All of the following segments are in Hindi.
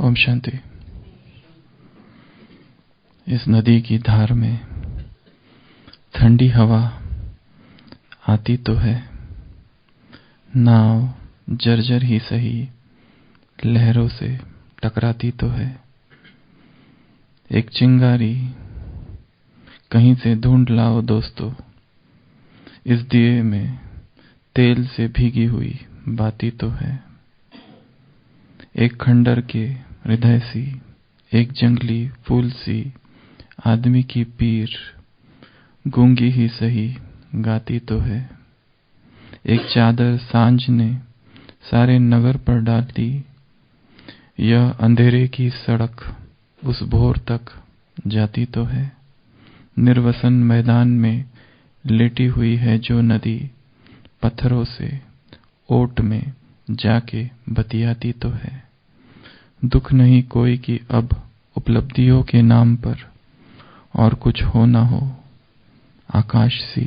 ओम शांति। इस नदी की धार में ठंडी हवा आती तो है, नाव जर्जर ही सही लहरों से टकराती तो है। एक चिंगारी कहीं से ढूंढ लाओ दोस्तों, इस दिए में तेल से भीगी हुई बाती तो है। एक खंडर के हृदय सी, एक जंगली फूल सी आदमी की पीर गूंगी ही सही गाती तो है। एक चादर सांझ ने सारे नगर पर डाल दी, यह अंधेरे की सड़क उस भोर तक जाती तो है। निर्वसन मैदान में लेटी हुई है जो नदी, पत्थरों से ओट में जाके बतियाती तो है। दुख नहीं कोई कि अब उपलब्धियों के नाम पर और कुछ हो ना हो, आकाश सी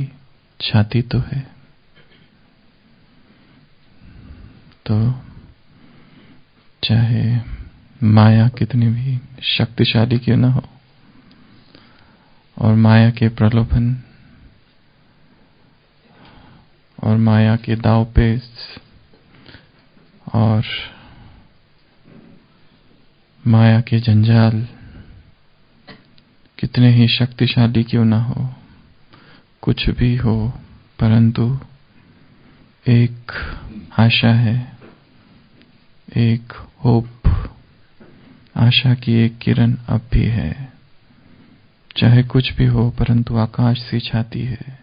छाती तो है। तो चाहे माया कितनी भी शक्तिशाली क्यों ना हो, और माया के प्रलोभन और माया के दांवपेच और माया के जंजाल कितने ही शक्तिशाली क्यों ना हो, कुछ भी हो, परंतु एक आशा है, एक होप, आशा की एक किरण अब भी है। चाहे कुछ भी हो परंतु आकाश सी छाती है,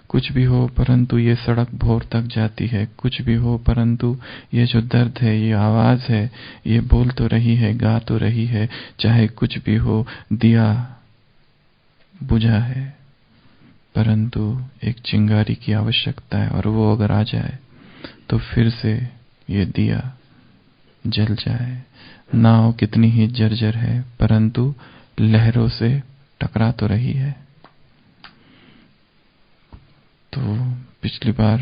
कुछ भी हो परंतु ये सड़क भोर तक जाती है, कुछ भी हो परंतु ये जो दर्द है, ये आवाज है, ये बोल तो रही है, गा तो रही है। चाहे कुछ भी हो, दिया बुझा है, परंतु एक चिंगारी की आवश्यकता है, और वो अगर आ जाए तो फिर से ये दिया जल जाए। नाव कितनी ही जर्जर है परंतु लहरों से टकरा तो रही है। तो पिछली बार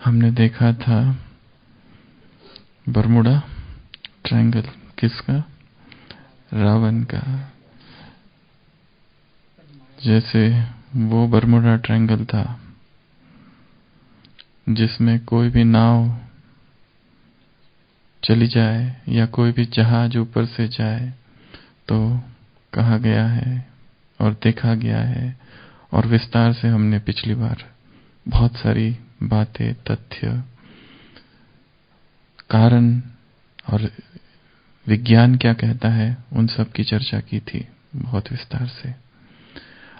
हमने देखा था बरमुडा ट्रायंगल, किसका? रावण का। जैसे वो बरमुडा ट्रायंगल था जिसमें कोई भी नाव चली जाए या कोई भी जहाज ऊपर से जाए तो कहा गया है और देखा गया है, और विस्तार से हमने पिछली बार बहुत सारी बातें, तथ्य, कारण और विज्ञान क्या कहता है उन सब की चर्चा की थी बहुत विस्तार से।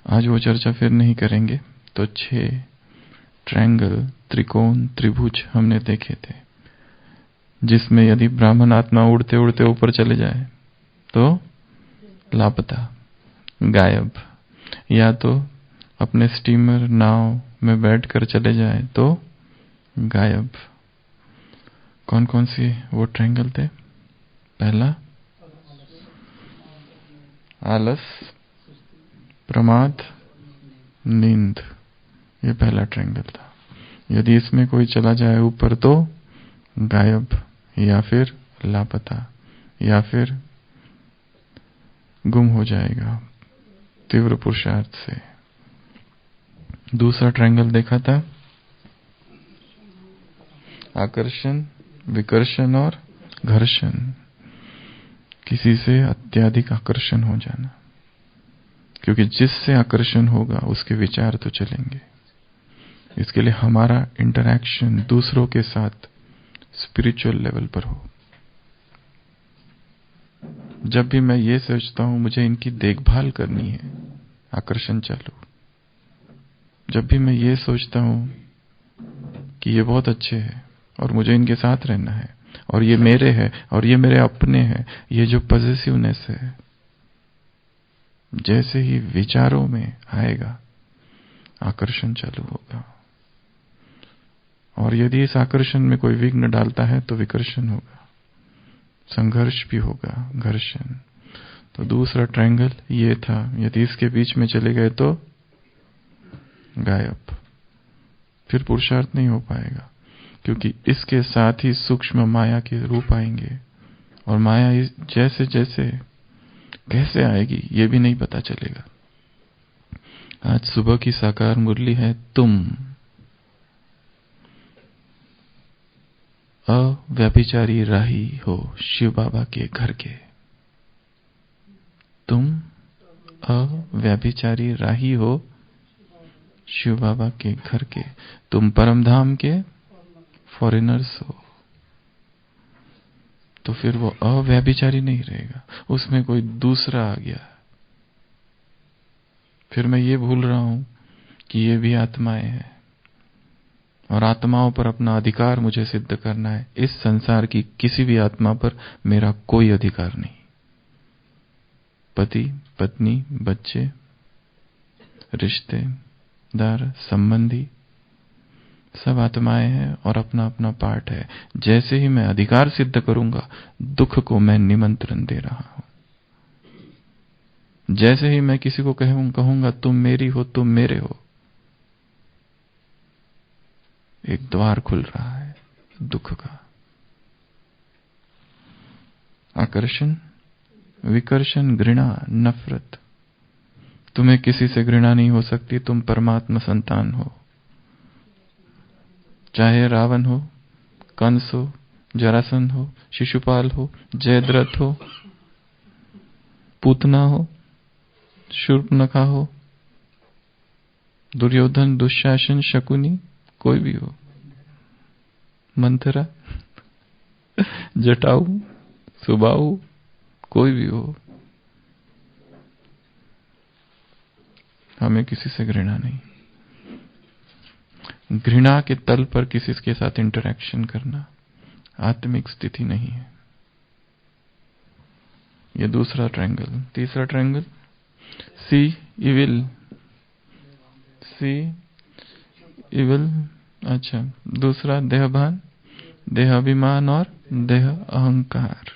आज वो चर्चा फिर नहीं करेंगे। तो 6 ट्रायंगल, त्रिकोण, त्रिभुज हमने देखे थे, जिसमें यदि ब्राह्मण आत्मा उड़ते उड़ते ऊपर चले जाए तो लापता, गायब, या तो अपने स्टीमर नाव में बैठकर चले जाए तो गायब। कौन कौन सी वो ट्रायंगल थे? पहला आलस, प्रमाद, नींद, ये पहला ट्रायंगल था। यदि इसमें कोई चला जाए ऊपर तो गायब, या फिर लापता, या फिर गुम हो जाएगा तीव्र पुरुषार्थ से। दूसरा ट्रायंगल देखा था आकर्षण, विकर्षण और घर्षण, किसी से अत्यधिक आकर्षण हो जाना, क्योंकि जिससे आकर्षण होगा उसके विचार तो चलेंगे। इसके लिए हमारा इंटरैक्शन दूसरों के साथ स्पिरिचुअल लेवल पर हो। जब भी मैं ये सोचता हूं मुझे इनकी देखभाल करनी है, आकर्षण चालू। जब भी मैं ये सोचता हूं कि ये बहुत अच्छे हैं और मुझे इनके साथ रहना है, और ये मेरे हैं और ये मेरे अपने हैं, ये जो पॉजिटिवनेस है जैसे ही विचारों में आएगा आकर्षण चालू होगा। और यदि इस आकर्षण में कोई विघ्न डालता है तो विकर्षण होगा, संघर्ष भी होगा, घर्षण। तो दूसरा ट्रायंगल ये था, यदि इसके बीच में चले गए तो गायब, फिर पुरुषार्थ नहीं हो पाएगा, क्योंकि इसके साथ ही सूक्ष्म माया के रूप आएंगे और माया जैसे जैसे कैसे आएगी ये भी नहीं पता चलेगा। आज सुबह की साकार मुरली है, तुम अव्यभिचारी राही हो शिव बाबा के घर के। तुम अव्यभिचारी राही हो शिव बाबा के घर के। तुम परमधाम के फॉरेनर्स हो। तो फिर वो अव्यभिचारी नहीं रहेगा, उसमें कोई दूसरा आ गया। फिर मैं ये भूल रहा हूं कि ये भी आत्माएं हैं और आत्माओं पर अपना अधिकार मुझे सिद्ध करना है। इस संसार की किसी भी आत्मा पर मेरा कोई अधिकार नहीं। पति, पत्नी, बच्चे, रिश्तेदार, संबंधी सब आत्माएं हैं और अपना अपना पार्ट है। जैसे ही मैं अधिकार सिद्ध करूंगा, दुख को मैं निमंत्रण दे रहा हूं। जैसे ही मैं किसी को कहूंगा तुम मेरी हो, तुम मेरे हो, एक द्वार खुल रहा है दुख का। आकर्षण, विकर्षण, घृणा, नफरत। तुम्हें किसी से घृणा नहीं हो सकती, तुम परमात्मा संतान हो। चाहे रावण हो, कंस हो, जरासंध हो, शिशुपाल हो, जयद्रथ हो, पूतना हो, शूर्पणखा हो, दुर्योधन, दुशासन, शकुनी, कोई भी हो, मंथरा, जटाऊ, सुबाऊ, कोई भी हो, हमें किसी से घृणा नहीं। घृणा के तल पर किसी के साथ इंटरैक्शन करना आत्मिक स्थिति नहीं है। ये दूसरा ट्रायंगल। तीसरा ट्रायंगल, सी इविल, सी इविल। अच्छा, दूसरा देहभान, देहाभिमान और देह अहंकार।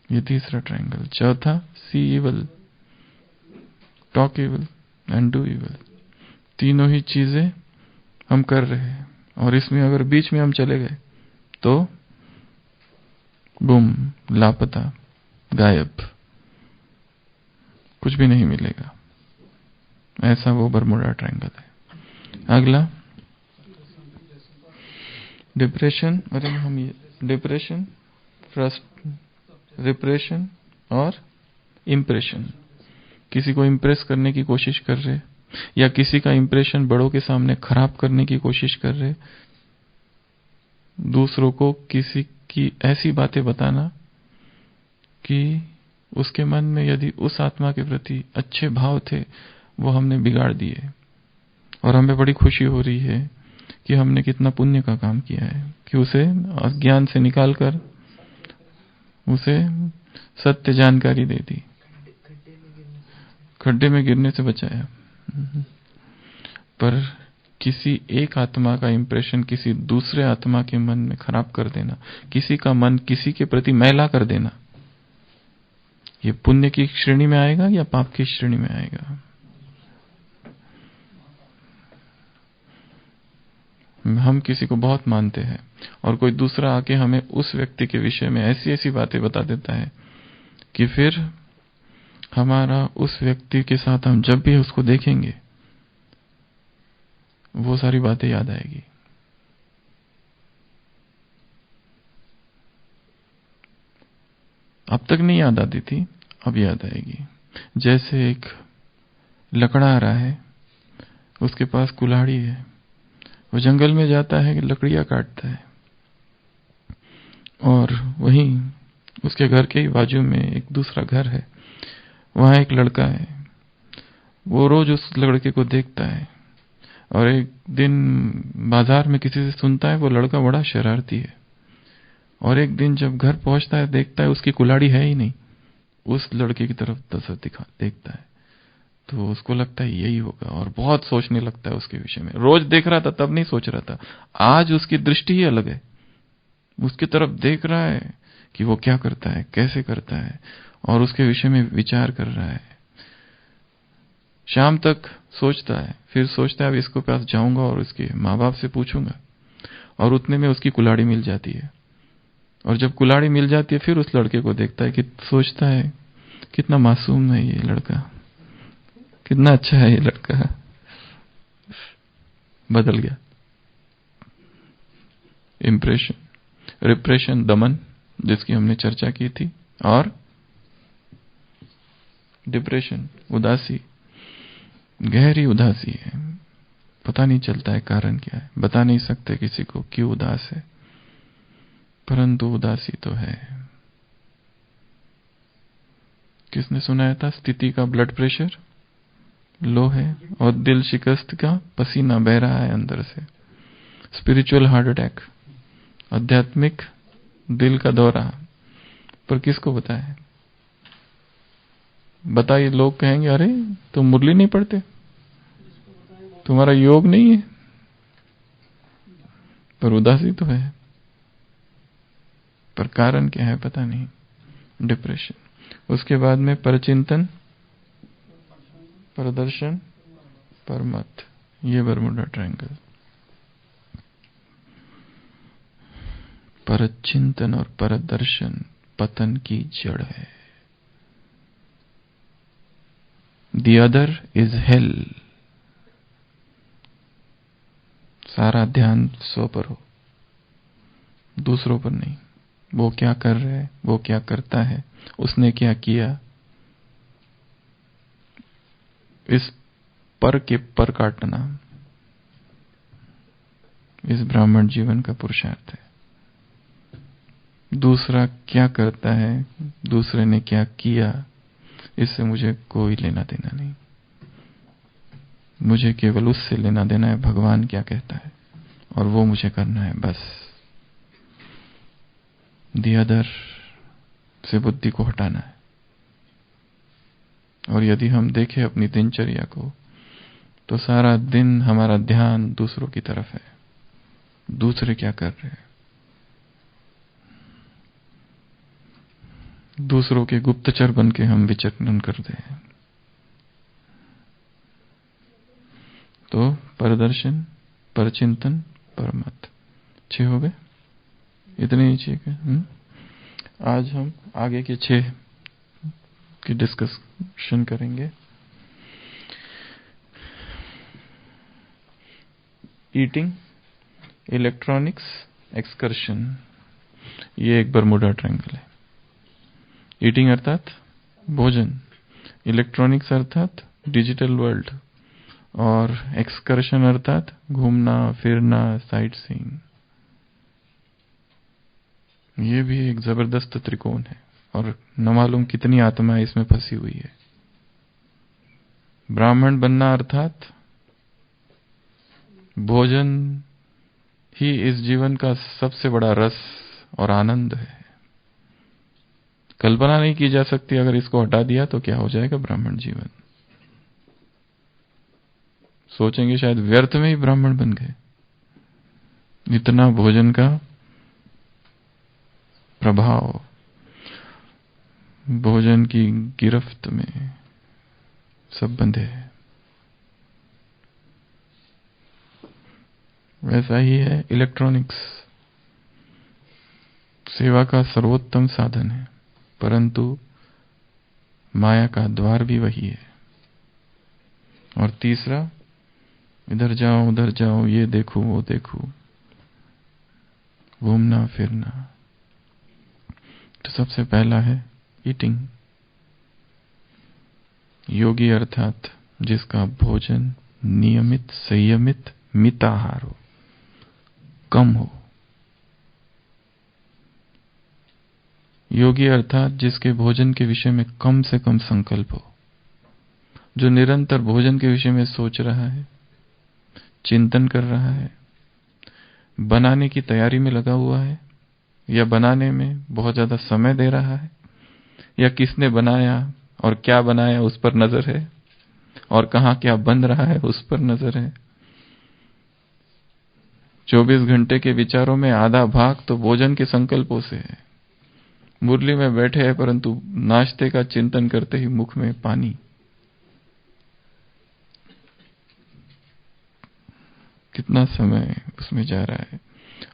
ये तीसरा ट्रायंगल। चौथा, see evil, talk evil and do evil. तीनों ही चीजें हम कर रहे हैं और इसमें अगर बीच में हम चले गए तो बूम, लापता, गायब, कुछ भी नहीं मिलेगा। ऐसा वो बरमुडा ट्रायंगल है। अगला डिप्रेशन। अरे हम ये डिप्रेशन, रिप्रेशन और इम्प्रेशन। किसी को इम्प्रेस करने की कोशिश कर रहे या किसी का इंप्रेशन बड़ों के सामने खराब करने की कोशिश कर रहे, दूसरों को किसी की ऐसी बातें बताना कि उसके मन में यदि उस आत्मा के प्रति अच्छे भाव थे वो हमने बिगाड़ दिए और हमें बड़ी खुशी हो रही है कि हमने कितना पुण्य का काम किया है कि उसे अज्ञान से निकालकर उसे सत्य जानकारी दे दी, खड्डे में गिरने से बचाया। पर किसी एक आत्मा का इंप्रेशन किसी दूसरे आत्मा के मन में खराब कर देना, किसी का मन किसी के प्रति मैला कर देना, ये पुण्य की श्रेणी में आएगा या पाप की श्रेणी में आएगा? हम किसी को बहुत मानते हैं और कोई दूसरा आके हमें उस व्यक्ति के विषय में ऐसी ऐसी बातें बता देता है कि फिर हमारा उस व्यक्ति के साथ हम जब भी उसको देखेंगे वो सारी बातें याद आएगी। अब तक नहीं याद आती थी, अब याद आएगी। जैसे एक लकड़ा आ रहा है, उसके पास कुल्हाड़ी है, वो जंगल में जाता है, लकड़ियां काटता है और वहीं उसके घर के ही बाजू में एक दूसरा घर है, वहां एक लड़का है। वो रोज उस लड़के को देखता है और एक दिन बाजार में किसी से सुनता है वो लड़का बड़ा शरारती है और एक दिन जब घर पहुंचता है देखता है उसकी कुल्हाड़ी है ही नहीं, उस लड़के की तरफ देखता है तो उसको लगता है यही होगा और बहुत सोचने लगता है उसके विषय में। रोज देख रहा था तब नहीं सोच रहा था, आज उसकी दृष्टि ही अलग है, उसकी तरफ देख रहा है कि वो क्या करता है, कैसे करता है और उसके विषय में विचार कर रहा है। शाम तक सोचता है, फिर सोचता है अब इसको पास जाऊंगा और उसके माँ बाप से पूछूंगा और उतने में उसकी कुल्हाड़ी मिल जाती है और जब कुल्हाड़ी मिल जाती है फिर उस लड़के को देखता है कि सोचता है कितना मासूम है ये लड़का, कितना अच्छा है ये लड़का, बदल गया। इंप्रेशन, रिप्रेशन, दमन, जिसकी हमने चर्चा की थी, और डिप्रेशन, उदासी, गहरी उदासी है, पता नहीं चलता है कारण क्या है, बता नहीं सकते किसी को क्यों उदास है, परंतु उदासी तो है। किसने सुनाया था स्थिति का ब्लड प्रेशर लो है और दिल शिकस्त का पसीना बह रहा है अंदर से, स्पिरिचुअल हार्ट अटैक, आध्यात्मिक दिल का दौरा, पर किसको बताए? बताइए, लोग कहेंगे अरे तुम मुरली नहीं पढ़ते, तुम्हारा योग नहीं है, पर उदासी तो है, पर कारण क्या है पता नहीं, डिप्रेशन। उसके बाद में परचिंतन, प्रदर्शन, परमत, ये बरमुडा ट्रायंगल। परचिंतन और परदर्शन पतन की जड़ है। The other is hell। सारा ध्यान स्व पर हो, दूसरों पर नहीं। वो क्या कर रहे हैं, वो क्या करता है, उसने क्या किया, इस पर के पर काटना इस ब्राह्मण जीवन का पुरुषार्थ है। दूसरा क्या करता है, दूसरे ने क्या किया, इससे मुझे कोई लेना देना नहीं। मुझे केवल उससे लेना देना है भगवान क्या कहता है, और वो मुझे करना है बस। दी अदर से बुद्धि को हटाना है। और यदि हम देखें अपनी दिनचर्या को, तो सारा दिन हमारा ध्यान दूसरों की तरफ है, दूसरे क्या कर रहे हैं, दूसरों के गुप्तचर बन के हम विचरण करते हैं। तो परदर्शन, परचिंतन, परमत, 6 हो गए, इतने ही ठीक है। आज हम आगे के 6 की डिस्कशन करेंगे। ईटिंग, इलेक्ट्रॉनिक्स, एक्सकर्शन, ये एक बरमुडा ट्रायंगल है। ईटिंग अर्थात भोजन, इलेक्ट्रॉनिक्स अर्थात डिजिटल वर्ल्ड, और एक्सकर्शन अर्थात घूमना फिरना, साइट सीइंग। ये भी एक जबरदस्त त्रिकोण है और न मालूम कितनी आत्माएं इसमें फंसी हुई है। ब्राह्मण बनना अर्थात भोजन ही इस जीवन का सबसे बड़ा रस और आनंद है। कल्पना नहीं की जा सकती, अगर इसको हटा दिया तो क्या हो जाएगा ब्राह्मण जीवन। सोचेंगे शायद व्यर्थ में ही ब्राह्मण बन गए, इतना भोजन का प्रभाव, भोजन की गिरफ्त में सब बंधे हैं। वैसा ही है इलेक्ट्रॉनिक्स, सेवा का सर्वोत्तम साधन है, परंतु माया का द्वार भी वही है। और तीसरा, इधर जाओ उधर जाओ, ये देखो वो देखो, घूमना फिरना। तो सबसे पहला है ईटिंग। योगी अर्थात जिसका भोजन नियमित, संयमित, मिताहार हो, कम हो। योगी अर्थात जिसके भोजन के विषय में कम से कम संकल्प हो, जो निरंतर भोजन के विषय में सोच रहा है, चिंतन कर रहा है, बनाने की तैयारी में लगा हुआ है, या बनाने में बहुत ज्यादा समय दे रहा है, या किसने बनाया और क्या बनाया उस पर नजर है, और कहां क्या बन रहा है उस पर नजर है। 24 घंटे के विचारों में आधा भाग तो भोजन के संकल्पों से है। मुरली में बैठे हैं परंतु नाश्ते का चिंतन करते ही मुख में पानी। कितना समय उसमें जा रहा है,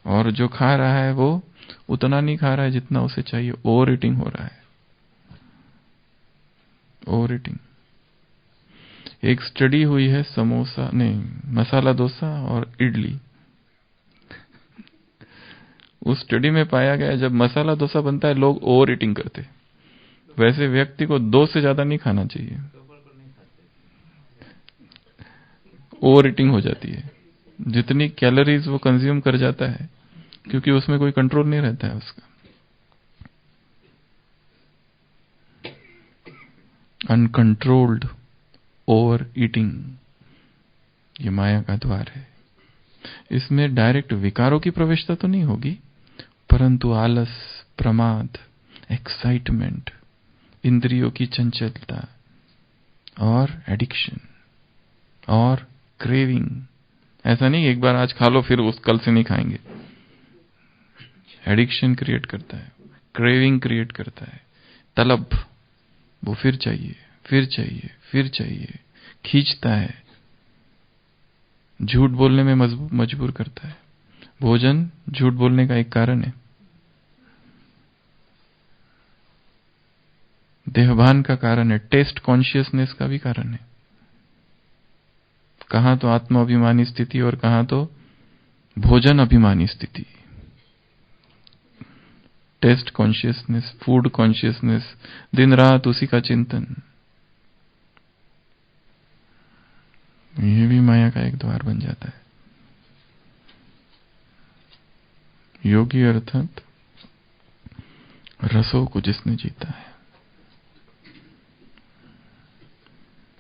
और जो खा रहा है वो उतना नहीं खा रहा है जितना उसे चाहिए, ओवर ईटिंग हो रहा है, ओवर ईटिंग। एक स्टडी हुई है समोसा नहीं, मसाला डोसा और इडली। उस स्टडी में पाया गया जब मसाला डोसा बनता है लोग ओवर ईटिंग करते, वैसे व्यक्ति को 2 से ज्यादा नहीं खाना चाहिए, ओवर ईटिंग हो जाती है। जितनी कैलोरीज वो कंज्यूम कर जाता है, क्योंकि उसमें कोई कंट्रोल नहीं रहता है उसका। अनकंट्रोल्ड ओवर ईटिंग, ये माया का द्वार है। इसमें डायरेक्ट विकारों की प्रवेशता तो नहीं होगी, परंतु आलस, प्रमाद, एक्साइटमेंट, इंद्रियों की चंचलता और एडिक्शन और क्रेविंग। ऐसा नहीं एक बार आज खा लो फिर उस कल से नहीं खाएंगे। एडिक्शन क्रिएट करता है, क्रेविंग क्रिएट करता है, तलब, वो फिर चाहिए, फिर चाहिए, फिर चाहिए, खींचता है, झूठ बोलने में मजबूर करता है। भोजन झूठ बोलने का एक कारण है, देहभान का कारण है, टेस्ट कॉन्शियसनेस का भी कारण है। कहां तो आत्मा अभिमानी स्थिति और कहां तो भोजन अभिमानी स्थिति। टेस्ट कॉन्शियसनेस, फूड कॉन्शियसनेस, दिन रात उसी का चिंतन, ये भी माया का एक द्वार बन जाता है। योगी अर्थात रसों को जिसने जीता है,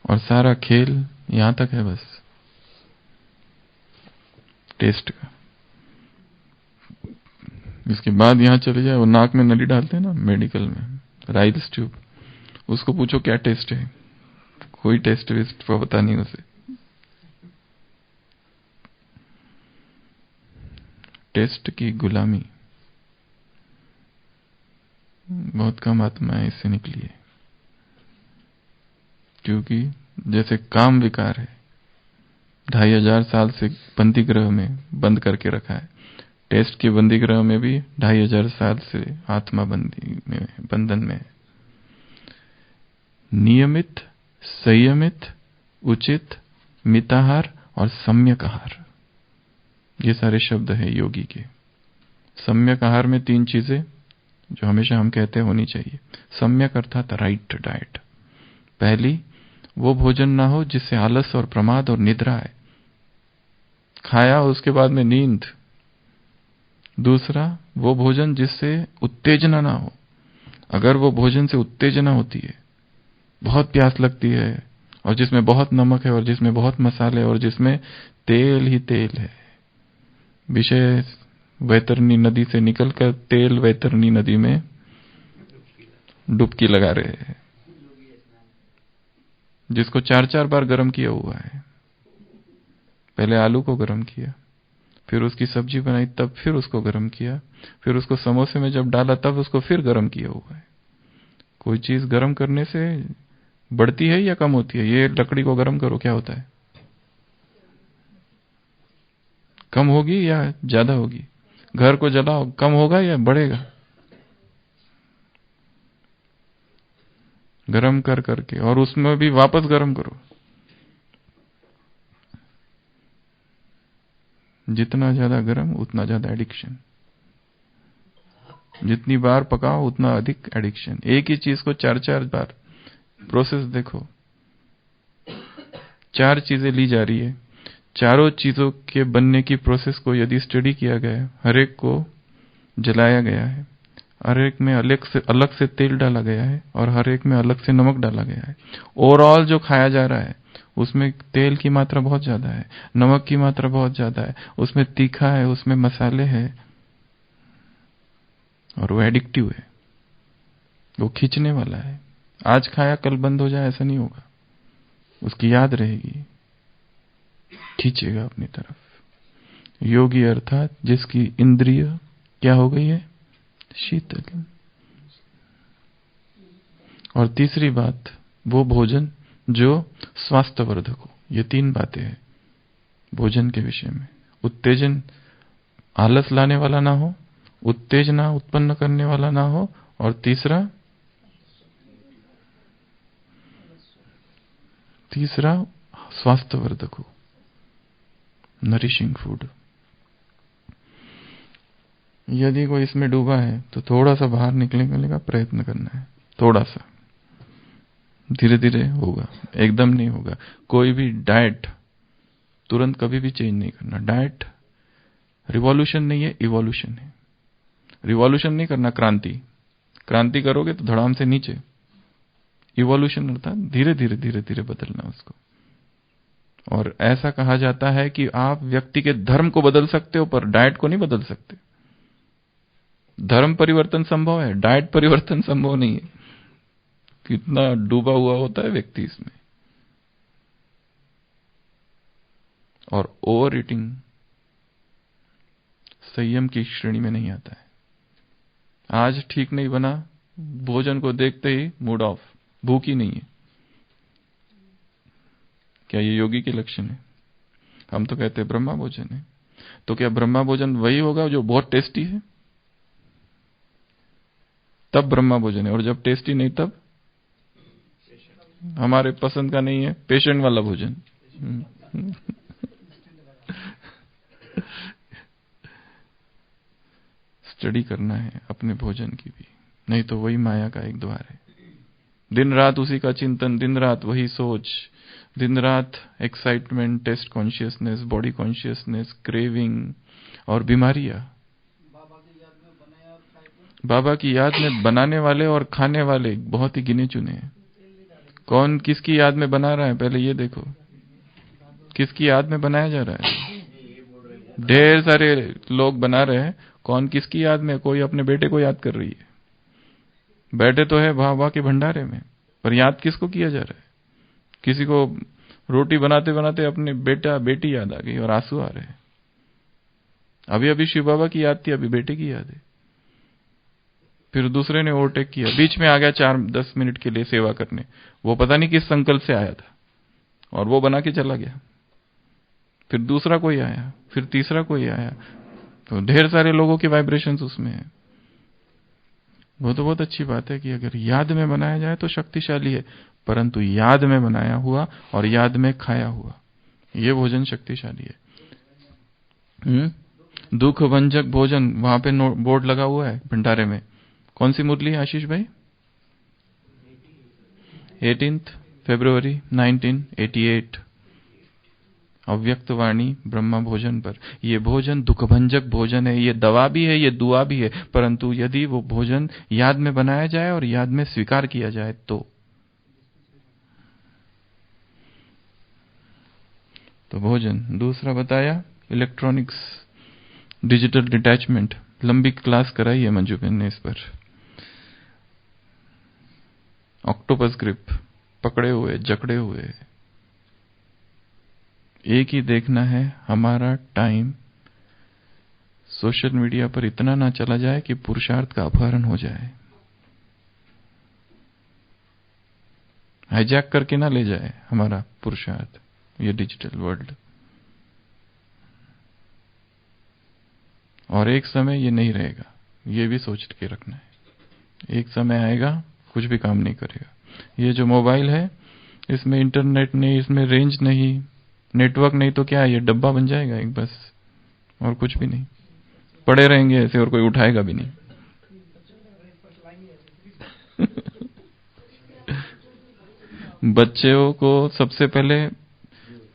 और सारा खेल यहां तक है बस टेस्ट का। इसके बाद यहां चले जाए, वो नाक में नली डालते हैं ना मेडिकल में, राइल्स ट्यूब, उसको पूछो क्या टेस्ट है, कोई टेस्ट वेस्ट पता नहीं उसे। टेस्ट की गुलामी, बहुत कम आत्माएं इससे निकली है, क्योंकि जैसे काम विकार है, 2500 साल से बंदी गृह में बंद करके रखा है, टेस्ट के बंदी गृह में भी 2500 साल से आत्मा बंधन में है। नियमित, संयमित, उचित, मिताहार और सम्यक आहार, ये सारे शब्द है योगी के। सम्यक आहार में 3 चीजें जो हमेशा हम कहते होनी चाहिए। सम्यक अर्थात राइट डाइट। पहली, वो भोजन ना हो जिससे आलस और प्रमाद और निद्रा है, खाया उसके बाद में नींद। दूसरा, वो भोजन जिससे उत्तेजना ना हो। अगर वो भोजन से उत्तेजना होती है, बहुत प्यास लगती है, और जिसमें बहुत नमक है और जिसमें बहुत मसाले और जिसमें तेल ही तेल है, विषय वैतरणी नदी से निकलकर तेल वैतरणी नदी में डुबकी लगा रहे हैं, जिसको 4-4 बार गर्म किया हुआ है। पहले आलू को गर्म किया, फिर उसकी सब्जी बनाई, तब फिर उसको गर्म किया, फिर उसको समोसे में जब डाला तब उसको फिर गर्म किया हुआ है। कोई चीज गर्म करने से बढ़ती है या कम होती है? ये लकड़ी को गर्म करो, क्या होता है? कम होगी या ज्यादा होगी? घर को जलाओ, कम होगा या बढ़ेगा? गरम कर करके, और उसमें भी वापस गरम करो। जितना ज्यादा गरम उतना ज्यादा एडिक्शन, जितनी बार पकाओ उतना अधिक एडिक्शन। एक ही चीज को 4-4 बार, प्रोसेस देखो, 4 चीजें ली जा रही है, चारों चीजों के बनने की प्रोसेस को यदि स्टडी किया गया है, हर एक को जलाया गया है, हर एक में अलग से तेल डाला गया है, और हर एक में अलग से नमक डाला गया है। ओवरऑल जो खाया जा रहा है उसमें तेल की मात्रा बहुत ज्यादा है, नमक की मात्रा बहुत ज्यादा है, उसमें तीखा है, उसमें मसाले हैं, और वो एडिक्टिव है, वो खींचने वाला है। आज खाया कल बंद हो जाए ऐसा नहीं होगा, उसकी याद रहेगी, खींचेगा अपनी तरफ। योगी अर्थात जिसकी इंद्रिय क्या हो गई है? शीतल। और तीसरी बात, वो भोजन जो स्वास्थ्यवर्धक हो। ये 3 बातें हैं भोजन के विषय में। उत्तेजन आलस लाने वाला ना हो, उत्तेजना उत्पन्न करने वाला ना हो, और तीसरा स्वास्थ्यवर्धक हो, नरिशिंग फूड। यदि कोई इसमें डूबा है तो थोड़ा सा बाहर निकलने का प्रयत्न करना है, थोड़ा सा, धीरे धीरे होगा, एकदम नहीं होगा। कोई भी डाइट तुरंत कभी भी चेंज नहीं करना। डाइट रिवॉल्यूशन नहीं है, इवोल्यूशन है। रिवॉल्यूशन नहीं करना, क्रांति करोगे तो धड़ाम से नीचे। इवोल्यूशन अर्थात धीरे धीरे धीरे धीरे बदलना उसको। और ऐसा कहा जाता है कि आप व्यक्ति के धर्म को बदल सकते हो पर डाइट को नहीं बदल सकते। धर्म परिवर्तन संभव है, डाइट परिवर्तन संभव नहीं है। कितना डूबा हुआ होता है व्यक्ति इसमें। और ओवर ईटिंग संयम की श्रेणी में नहीं आता है। आज ठीक नहीं बना, भोजन को देखते ही मूड ऑफ, भूख ही नहीं है। क्या ये योगी के लक्षण है? हम तो कहते हैं ब्रह्मा भोजन है। तो क्या ब्रह्मा भोजन वही होगा जो बहुत टेस्टी है? तब ब्रह्मा भोजन है, और जब टेस्टी नहीं तब हमारे पसंद का नहीं है, पेशेंट वाला भोजन। स्टडी करना है अपने भोजन की भी, नहीं तो वही माया का एक द्वार है। दिन रात उसी का चिंतन, दिन रात वही सोच, दिन रात excitement, taste consciousness, body consciousness, craving और बीमारियां। बाबा की याद में बनाने वाले और खाने वाले बहुत ही गिने चुने हैं। कौन किसकी याद में बना रहा है, पहले ये देखो, किसकी याद में बनाया जा रहा है? ढेर सारे लोग बना रहे हैं, कौन किसकी याद में? कोई अपने बेटे को याद कर रही है, बैठे तो है बाबा के भंडारे में, पर याद किसको किया जा रहा है? किसी को रोटी बनाते बनाते अपने बेटा बेटी याद आ गई और आंसू आ रहे हैं। अभी अभी शिव बाबा की याद थी, अभी बेटे की याद है। फिर दूसरे ने ओवरटेक किया, बीच में आ गया 4-10 मिनट के लिए सेवा करने, वो पता नहीं किस संकल्प से आया था और वो बना के चला गया। फिर दूसरा कोई आया, फिर तीसरा कोई आया, तो ढेर सारे लोगों के वाइब्रेशंस उसमें है। वो तो बहुत अच्छी बात है कि अगर याद में बनाया जाए तो शक्तिशाली है, परंतु याद में बनाया हुआ और याद में खाया हुआ ये भोजन शक्तिशाली है। दुख भंजक भोजन, वहां पे बोर्ड लगा हुआ है भंडारे में। कौन सी मुरली है आशीष भाई? 18 फरवरी 1988, अव्यक्त वाणी ब्रह्मा भोजन पर। ये भोजन दुखभंजक भोजन है, ये दवा भी है, ये दुआ भी है, परंतु यदि वो भोजन याद में बनाया जाए और याद में स्वीकार किया जाए तो भोजन। दूसरा बताया इलेक्ट्रॉनिक्स, डिजिटल डिटैचमेंट। लंबी क्लास कराई है मंजू बेन ने इस पर। ऑक्टोपस ग्रिप, पकड़े हुए जकड़े हुए, एक ही देखना है हमारा टाइम सोशल मीडिया पर इतना ना चला जाए कि पुरुषार्थ का अपहरण हो जाए, हाईजैक करके ना ले जाए हमारा पुरुषार्थ ये डिजिटल वर्ल्ड। और एक समय ये नहीं रहेगा, ये भी सोच के रखना है। एक समय आएगा कुछ भी काम नहीं करेगा। ये जो मोबाइल है इसमें इंटरनेट नहीं, इसमें रेंज नहीं, नेटवर्क नहीं, तो क्या है, ये डब्बा बन जाएगा एक बस, और कुछ भी नहीं। पड़े रहेंगे ऐसे और कोई उठाएगा भी नहीं। बच्चों को सबसे पहले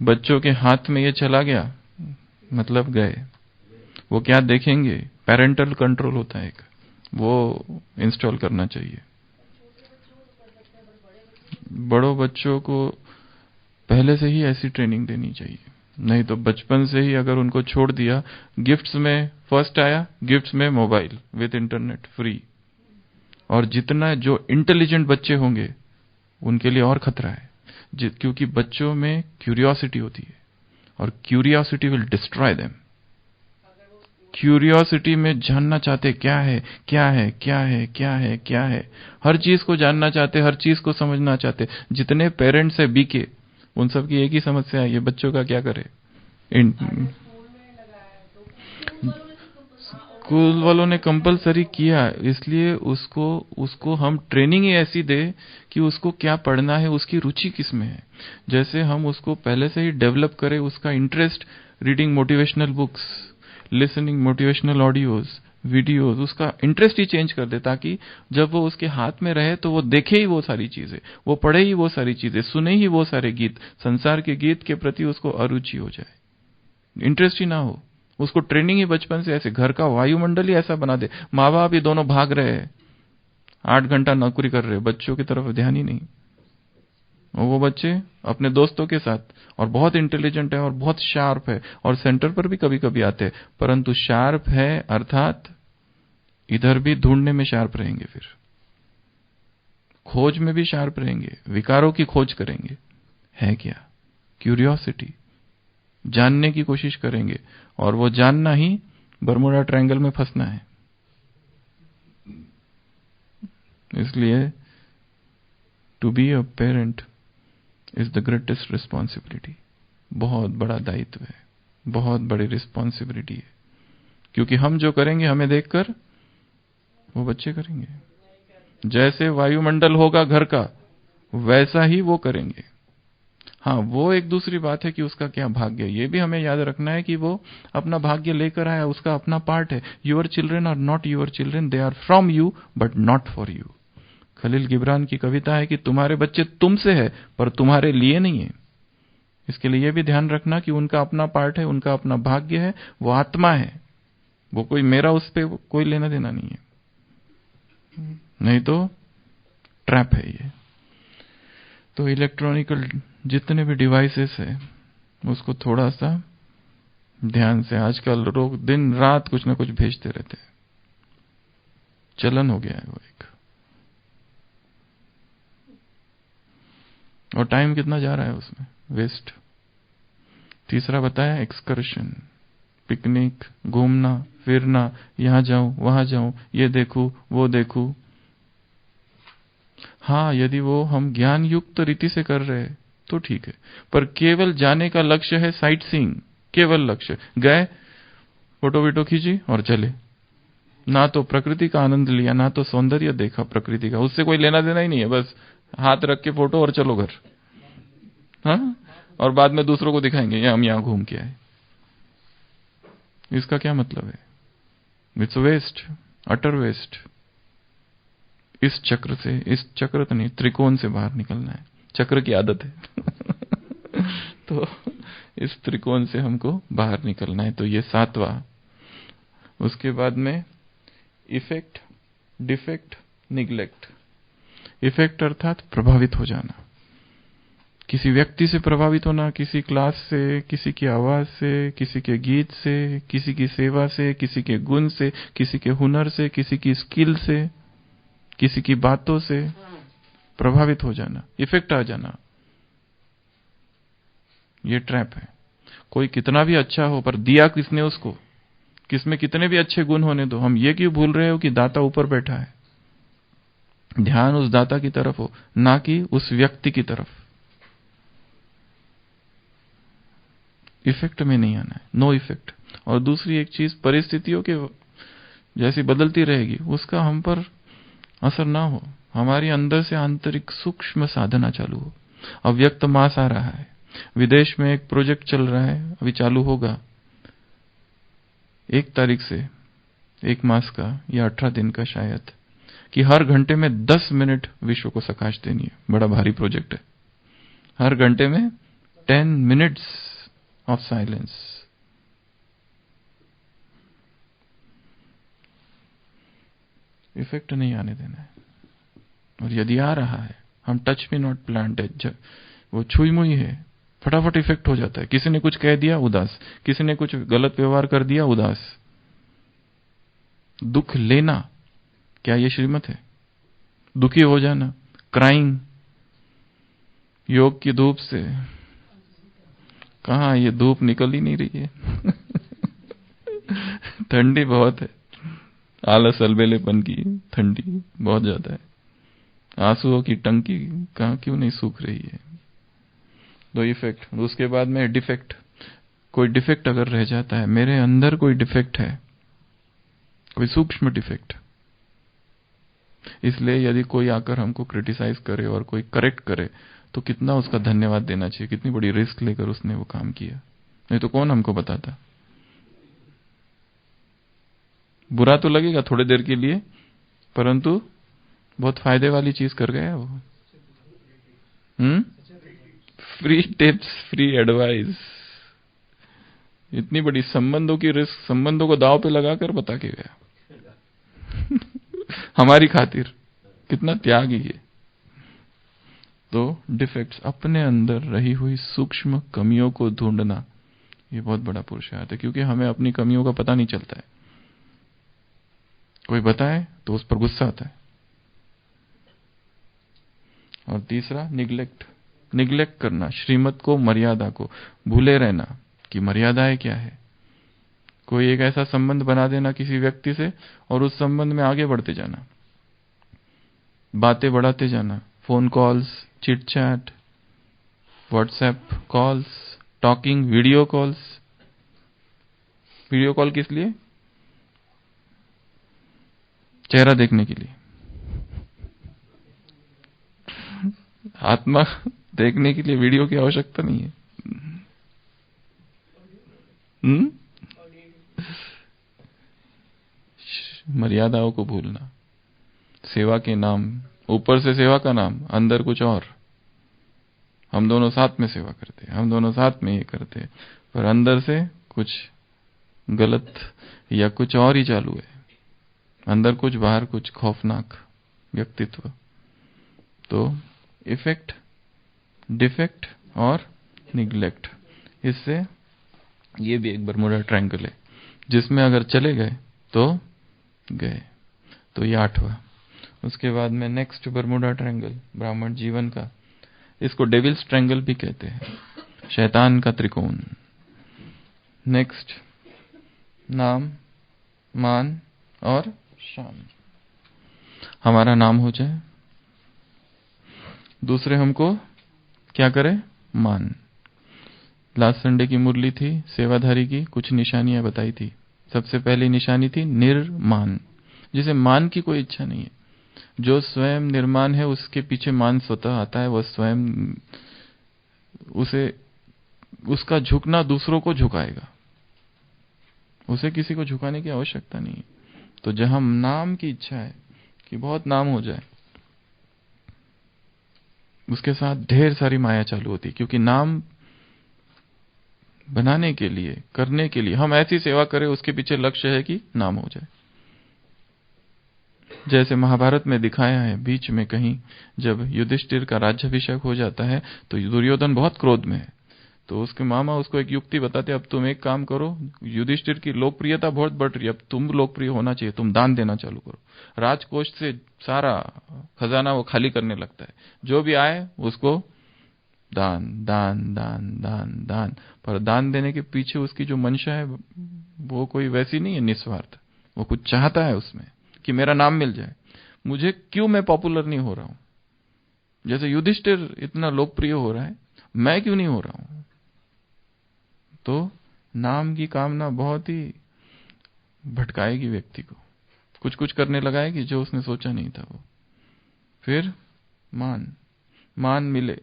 बच्चों के हाथ में ये चला गया मतलब गए, वो क्या देखेंगे? पेरेंटल कंट्रोल होता है एक, वो इंस्टॉल करना चाहिए। बड़ों बच्चों को पहले से ही ऐसी ट्रेनिंग देनी चाहिए, नहीं तो बचपन से ही अगर उनको छोड़ दिया, गिफ्ट्स में फर्स्ट आया, गिफ्ट्स में मोबाइल विद इंटरनेट फ्री। और जितना जो इंटेलिजेंट बच्चे होंगे उनके लिए और खतरा है, क्योंकि बच्चों में क्यूरियोसिटी होती है और curiosity will destroy them. Curiosity में जानना चाहते क्या है क्या है क्या है क्या है क्या है, हर चीज को जानना चाहते, हर चीज को समझना चाहते। जितने पेरेंट्स है बीके, उन सब की एक ही समस्या है, ये बच्चों का क्या करे। स्कूल वालों ने कंपलसरी किया, इसलिए उसको हम ट्रेनिंग ही ऐसी दे कि उसको क्या पढ़ना है, उसकी रुचि किस में है। जैसे हम उसको पहले से ही डेवलप करें उसका interest, reading motivational books, listening motivational audios, videos, उसका इंटरेस्ट ही चेंज कर दे, ताकि जब वो उसके हाथ में रहे तो वो देखे ही वो सारी चीजें, वो पढ़े ही वो सारी चीजें, सुने ही वो सारे गीत, संसार के गीत के प्रति उसको अरुचि हो जाए, इंटरेस्ट ही ना हो। उसको ट्रेनिंग ही बचपन से ऐसे, घर का वायुमंडल ही ऐसा बना दे। माँ बाप ये दोनों भाग रहे हैं, 8 घंटा नौकरी कर रहे हैं, बच्चों की तरफ ध्यान ही नहीं। और वो बच्चे अपने दोस्तों के साथ, और बहुत इंटेलिजेंट है और बहुत शार्प है, और सेंटर पर भी कभी कभी आते हैं, परंतु शार्प है अर्थात इधर भी ढूंढने में शार्प रहेंगे, फिर खोज में भी शार्प रहेंगे, विकारों की खोज करेंगे, है क्या, क्यूरियोसिटी, जानने की कोशिश करेंगे, और वो जानना ही बर्मुडा ट्रायंगल में फंसना है। इसलिए to be a parent is the greatest responsibility. बहुत बड़ा दायित्व है, बहुत बड़ी रिस्पॉन्सिबिलिटी है, क्योंकि हम जो करेंगे हमें देखकर वो बच्चे करेंगे। जैसे वायुमंडल होगा घर का, वैसा ही वो करेंगे। हाँ, वो एक दूसरी बात है कि उसका क्या भाग्य है, ये भी हमें याद रखना है कि वो अपना भाग्य लेकर आया, उसका अपना पार्ट है। Your children are not your children, they are from you but not for you. Khalil Gibran की कविता है कि तुम्हारे बच्चे तुमसे है पर तुम्हारे लिए नहीं है। इसके लिए ये भी ध्यान रखना कि उनका अपना पार्ट है, उनका अपना भाग्य है, वो आत्मा है, वो कोई मेरा उस पर कोई लेना देना नहीं है, नहीं तो ट्रैप है ये। तो इलेक्ट्रॉनिकल जितने भी डिवाइसेस है उसको थोड़ा सा ध्यान से, आजकल लोग दिन रात कुछ ना कुछ भेजते रहते हैं, चलन हो गया है वो एक। और टाइम कितना जा रहा है उसमें, वेस्ट। तीसरा बताया एक्सकर्शन, पिकनिक, घूमना फिरना, यहां जाऊं वहां जाऊं, ये देखूं वो देखूं। हाँ, यदि वो हम ज्ञान युक्त रीति से कर रहे हैं तो ठीक है, पर केवल जाने का लक्ष्य है साइट सीइंग, केवल लक्ष्य, गए फोटो वीटो खींची और चले, ना तो प्रकृति का आनंद लिया, ना तो सौंदर्य देखा प्रकृति का, उससे कोई लेना देना ही नहीं है, बस हाथ रख के फोटो और चलो घर। हाँ, और बाद में दूसरों को दिखाएंगे ये हम यहां घूम के आए। इसका क्या मतलब है? It's waste, utter waste. इस चक्र से, इस चक्र तो नहीं, त्रिकोण से बाहर निकलना है, चक्र की आदत है तो इस त्रिकोण से हमको बाहर निकलना है। तो ये 7वां। उसके बाद में इफेक्ट, डिफेक्ट, निग्लेक्ट। इफेक्ट अर्थात प्रभावित हो जाना, किसी व्यक्ति से प्रभावित होना, किसी क्लास से, किसी की आवाज से, किसी के गीत से, किसी की सेवा से, किसी के गुण से, किसी के हुनर से, किसी की स्किल से, किसी की बातों से प्रभावित हो जाना, इफेक्ट आ जाना, ये ट्रैप है। कोई कितना भी अच्छा हो पर दिया किसने उसको, किसमें कितने भी अच्छे गुण होने दो, हम ये क्यों भूल रहे हो कि दाता ऊपर बैठा है। ध्यान उस दाता की तरफ हो, ना कि उस व्यक्ति की तरफ। इफेक्ट में नहीं आना है, नो इफेक्ट। और दूसरी एक चीज, परिस्थितियों के जैसी बदलती रहेगी उसका हम पर असर ना हो, हमारी अंदर से आंतरिक सूक्ष्म साधना चालू हो। अव्यक्त मास आ रहा है, विदेश में एक प्रोजेक्ट चल रहा है, अभी चालू होगा 1 तारीख से, 1 मास का या 18 दिन का शायद, कि हर घंटे में 10 मिनट विश्व को सकाश देनी है। बड़ा भारी प्रोजेक्ट है। हर घंटे में 10 मिनट्स ऑफ साइलेंस। इफेक्ट नहीं आने देना है। और यदि आ रहा है, हम टच मी नॉट प्लांट है, वो छुई मुई है, फटाफट इफेक्ट हो जाता है। किसी ने कुछ कह दिया, उदास, किसी ने कुछ गलत व्यवहार कर दिया, उदास। दुख लेना, क्या ये श्रीमत है? दुखी हो जाना, क्राइंग, योग की धूप से कहां, ये धूप निकल ही नहीं रही है ठंडी बहुत है, आलस अलबेलेपन की ठंडी बहुत ज्यादा है, आंसुओं की टंकी कहां क्यों नहीं सूख रही है। दो इफेक्ट। उसके बाद में डिफेक्ट। कोई डिफेक्ट अगर रह जाता है, मेरे अंदर कोई डिफेक्ट है, कोई सूक्ष्म डिफेक्ट। इसलिए यदि कोई आकर हमको क्रिटिसाइज करे और कोई करेक्ट करे तो कितना उसका धन्यवाद देना चाहिए, कितनी बड़ी रिस्क लेकर उसने वो काम किया, नहीं तो कौन हमको बताता। बुरा तो लगेगा थोड़ी देर के लिए, परंतु बहुत फायदे वाली चीज कर गया वो। फ्री टिप्स, फ्री एडवाइस, इतनी बड़ी संबंधों की रिस्क, संबंधों को दांव पे लगाकर बता के गया हमारी खातिर। कितना त्याग है ये। तो डिफेक्ट्स, अपने अंदर रही हुई सूक्ष्म कमियों को ढूंढना, ये बहुत बड़ा पुरुषार्थ है, क्योंकि हमें अपनी कमियों का पता नहीं चलता है। कोई बताए तो उस पर गुस्सा आता है। और तीसरा निग्लेक्ट, निग्लेक्ट करना, श्रीमत को, मर्यादा को भूले रहना कि मर्यादाएं क्या है। कोई एक ऐसा संबंध बना देना किसी व्यक्ति से और उस संबंध में आगे बढ़ते जाना, बातें बढ़ाते जाना, phone calls, chit chat, WhatsApp calls, talking, video calls. Video call किस लिए? चेहरा देखने के लिए, आत्मा देखने के लिए वीडियो की आवश्यकता नहीं है। मर्यादाओं को भूलना, सेवा के नाम, ऊपर से सेवा का नाम, अंदर कुछ और। हम दोनों साथ में सेवा करते हैं, हम दोनों साथ में ये करते हैं, पर अंदर से कुछ गलत या कुछ और ही चालू है। अंदर कुछ, बाहर कुछ, खौफनाक व्यक्तित्व। तो इफेक्ट, डिफेक्ट और निग्लेक्ट, इससे ये भी एक बरमूडा ट्रायंगल है, जिसमें अगर चले गए तो गए। तो ये 8वां। उसके बाद में नेक्स्ट बरमूडा ट्रायंगल, ब्राह्मण जीवन का, इसको डेविल्स ट्रायंगल भी कहते हैं, शैतान का त्रिकोण। नेक्स्ट नाम, मान और शान। हमारा नाम हो जाए, दूसरे हमको क्या करें? मान। लास्ट संडे की मुरली थी सेवाधारी की, कुछ निशानियां बताई थी। सबसे पहली निशानी थी निर्मान, जिसे मान की कोई इच्छा नहीं है। जो स्वयं निर्माण है उसके पीछे मान स्वतः आता है, वह स्वयं, उसे, उसका झुकना दूसरों को झुकाएगा, उसे किसी को झुकाने की आवश्यकता नहीं है। तो जहां नाम की इच्छा है कि बहुत नाम हो जाए, उसके साथ ढेर सारी माया चालू होती है, क्योंकि नाम बनाने के लिए, करने के लिए हम ऐसी सेवा करें, उसके पीछे लक्ष्य है कि नाम हो जाए। जैसे महाभारत में दिखाया है, बीच में कहीं जब युधिष्ठिर का राज्याभिषेक हो जाता है तो दुर्योधन बहुत क्रोध में है, तो उसके मामा उसको एक युक्ति बताते, अब तुम एक काम करो, युधिष्ठिर की लोकप्रियता बहुत बढ़ रही है, अब तुम लोकप्रिय होना चाहिए, तुम दान देना चालू करो। राजकोष से सारा खजाना वो खाली करने लगता है, जो भी आए उसको दान दान दान दान दान। पर दान देने के पीछे उसकी जो मंशा है वो कोई वैसी नहीं है निस्वार्थ, वो कुछ चाहता है उसमें कि मेरा नाम मिल जाए, मुझे क्यों, मैं पॉपुलर नहीं हो रहा हूं। जैसे युधिष्ठिर इतना लोकप्रिय हो रहा है, मैं क्यों नहीं हो रहा हूं। तो नाम की कामना बहुत ही भटकाएगी व्यक्ति को, कुछ कुछ करने लगाएगी जो उसने सोचा नहीं था वो। फिर मान, मान मिले,